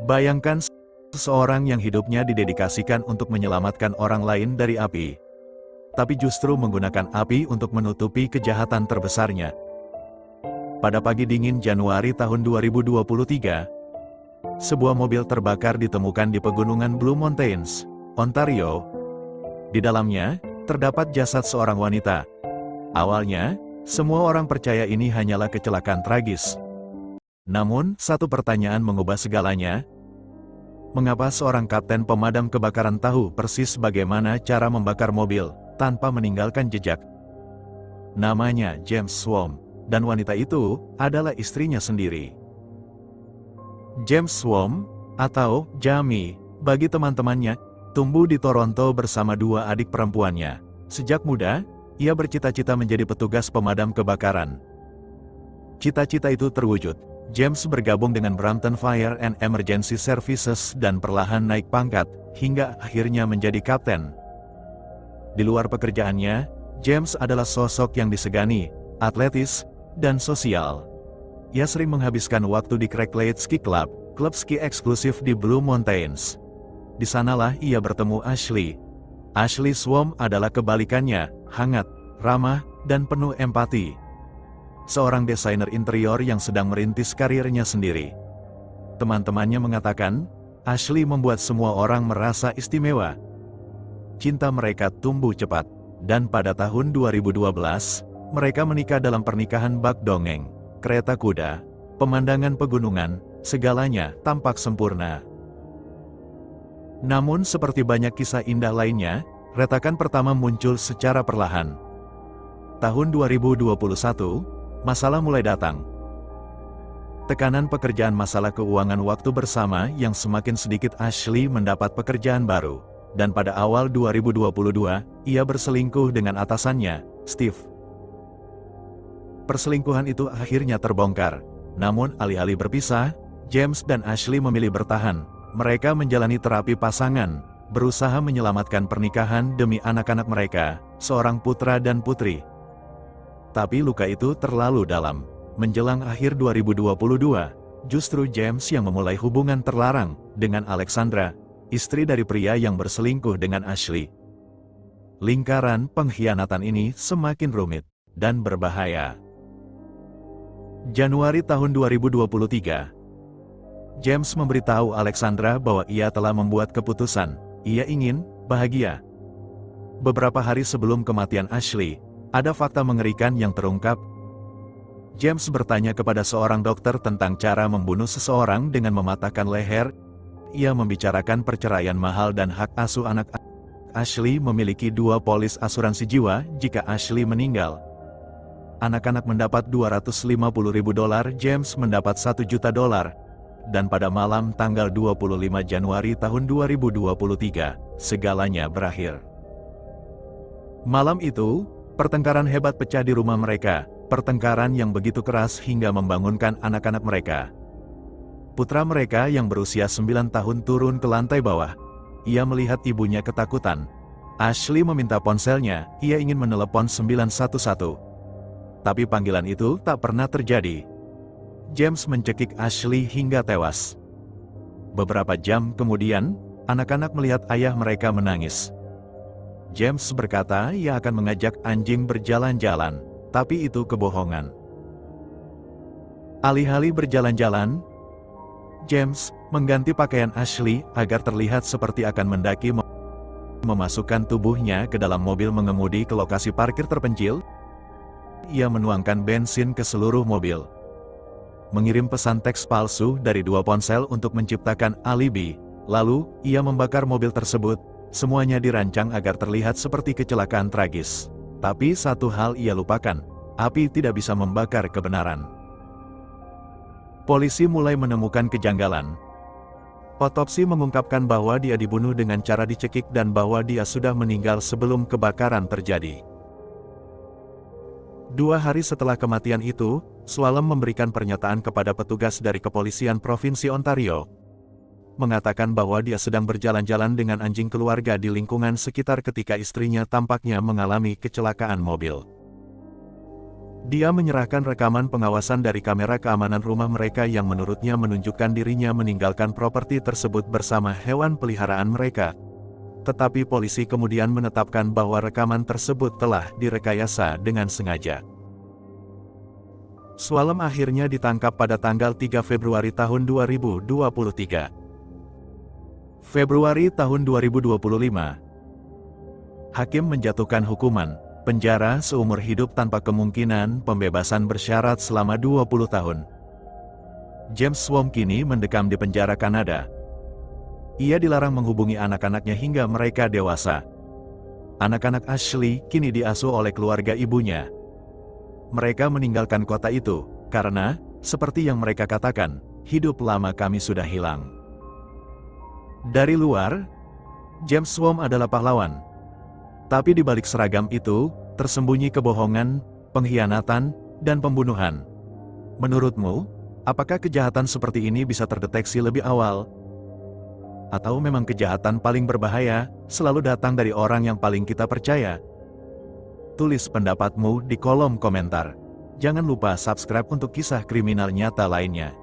Bayangkan seseorang yang hidupnya didedikasikan untuk menyelamatkan orang lain dari api, tapi justru menggunakan api untuk menutupi kejahatan terbesarnya. Pada pagi dingin Januari tahun 2023, sebuah mobil terbakar ditemukan di pegunungan Blue Mountains, Ontario. Di dalamnya, terdapat jasad seorang wanita. Awalnya, semua orang percaya ini hanyalah kecelakaan tragis. Namun, satu pertanyaan mengubah segalanya. Mengapa seorang kapten pemadam kebakaran tahu persis bagaimana cara membakar mobil, tanpa meninggalkan jejak? Namanya James Swarm, dan wanita itu adalah istrinya sendiri. James Swarm, atau Jamie, bagi teman-temannya, tumbuh di Toronto bersama dua adik perempuannya. Sejak muda, ia bercita-cita menjadi petugas pemadam kebakaran. Cita-cita itu terwujud. James bergabung dengan Brampton Fire and Emergency Services dan perlahan naik pangkat, hingga akhirnya menjadi kapten. Di luar pekerjaannya, James adalah sosok yang disegani, atletis, dan sosial. Ia sering menghabiskan waktu di Craig Lake Ski Club, klub ski eksklusif di Blue Mountains. Di sanalah ia bertemu Ashley. Ashley Swarm adalah kebalikannya, hangat, ramah, dan penuh empati. Seorang desainer interior yang sedang merintis karirnya sendiri. Teman-temannya mengatakan, Ashley membuat semua orang merasa istimewa. Cinta mereka tumbuh cepat, dan pada tahun 2012, mereka menikah dalam pernikahan bak dongeng, kereta kuda, pemandangan pegunungan, segalanya tampak sempurna. Namun seperti banyak kisah indah lainnya, retakan pertama muncul secara perlahan. Tahun 2021, masalah mulai datang. Tekanan pekerjaan, masalah keuangan, waktu bersama yang semakin sedikit. Ashley mendapat pekerjaan baru, dan pada awal 2022, ia berselingkuh dengan atasannya, Steve. Perselingkuhan itu akhirnya terbongkar. Namun alih-alih berpisah, James dan Ashley memilih bertahan. Mereka menjalani terapi pasangan, berusaha menyelamatkan pernikahan demi anak-anak mereka, seorang putra dan putri. Tapi luka itu terlalu dalam. Menjelang akhir 2022, justru James yang memulai hubungan terlarang dengan Alexandra, istri dari pria yang berselingkuh dengan Ashley. Lingkaran pengkhianatan ini semakin rumit dan berbahaya. Januari tahun 2023, James memberitahu Alexandra bahwa ia telah membuat keputusan. Ia ingin bahagia. Beberapa hari sebelum kematian Ashley, ada fakta mengerikan yang terungkap. James bertanya kepada seorang dokter tentang cara membunuh seseorang dengan mematahkan leher. Ia membicarakan perceraian mahal dan hak asuh anak. Ashley memiliki 2 polis asuransi jiwa jika Ashley meninggal. Anak-anak mendapat $250.000, James mendapat $1 juta. Dan pada malam tanggal 25 Januari tahun 2023, segalanya berakhir. Malam itu, pertengkaran hebat pecah di rumah mereka, pertengkaran yang begitu keras hingga membangunkan anak-anak mereka. Putra mereka yang berusia 9 tahun turun ke lantai bawah. Ia melihat ibunya ketakutan. Ashley meminta ponselnya, ia ingin menelepon 911. Tapi panggilan itu tak pernah terjadi. James mencekik Ashley hingga tewas. Beberapa jam kemudian, anak-anak melihat ayah mereka menangis. James berkata ia akan mengajak anjing berjalan-jalan, tapi itu kebohongan. Alih-alih berjalan-jalan, James mengganti pakaian Ashley agar terlihat seperti akan mendaki, memasukkan tubuhnya ke dalam mobil mengemudi ke lokasi parkir terpencil. Ia menuangkan bensin ke seluruh mobil, mengirim pesan teks palsu dari 2 ponsel untuk menciptakan alibi. Lalu, ia membakar mobil tersebut. Semuanya dirancang agar terlihat seperti kecelakaan tragis. Tapi satu hal ia lupakan, api tidak bisa membakar kebenaran. Polisi mulai menemukan kejanggalan. Otopsi mengungkapkan bahwa dia dibunuh dengan cara dicekik dan bahwa dia sudah meninggal sebelum kebakaran terjadi. 2 hari setelah kematian itu, Swarm memberikan pernyataan kepada petugas dari kepolisian Provinsi Ontario, mengatakan bahwa dia sedang berjalan-jalan dengan anjing keluarga di lingkungan sekitar ketika istrinya tampaknya mengalami kecelakaan mobil. Dia menyerahkan rekaman pengawasan dari kamera keamanan rumah mereka yang menurutnya menunjukkan dirinya meninggalkan properti tersebut bersama hewan peliharaan mereka. Tetapi polisi kemudian menetapkan bahwa rekaman tersebut telah direkayasa dengan sengaja. Swalem akhirnya ditangkap pada tanggal 3 Februari tahun 2023. Februari tahun 2025. Hakim menjatuhkan hukuman penjara seumur hidup tanpa kemungkinan pembebasan bersyarat selama 20 tahun. James Swan kini mendekam di penjara Kanada. Ia dilarang menghubungi anak-anaknya hingga mereka dewasa. Anak-anak Ashley kini diasuh oleh keluarga ibunya. Mereka meninggalkan kota itu, karena, seperti yang mereka katakan, hidup lama kami sudah hilang. Dari luar, James Swan adalah pahlawan. Tapi di balik seragam itu, tersembunyi kebohongan, pengkhianatan, dan pembunuhan. Menurutmu, apakah kejahatan seperti ini bisa terdeteksi lebih awal? Atau memang kejahatan paling berbahaya, selalu datang dari orang yang paling kita percaya? Tulis pendapatmu di kolom komentar. Jangan lupa subscribe untuk kisah kriminal nyata lainnya.